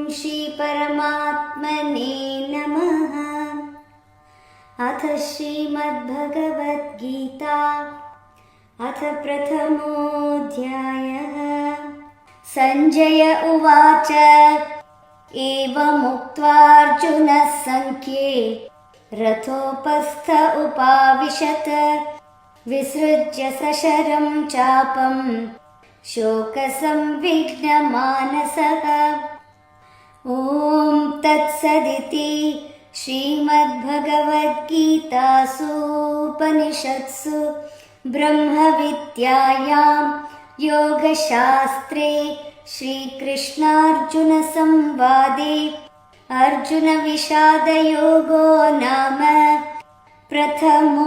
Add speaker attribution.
Speaker 1: श्रीपरमात्मने नमः। अथ श्रीमद्भगवद्गीता अथ प्रथमोऽध्यायः। सञ्जय उवाच एवमुक्त्वा अर्जुनः सङ्ख्ये रथोपस्थ उपाविशत् विसृज्य सशरं चापं शोकसंविघ्नमानसः। ॐ तत्सदिति श्रीमद्भगवद्गीतासूपनिषत्सु ब्रह्मविद्यायां योगशास्त्रे श्रीकृष्णार्जुनसंवादे अर्जुनविषादयोगो नाम प्रथमोऽध्यायः।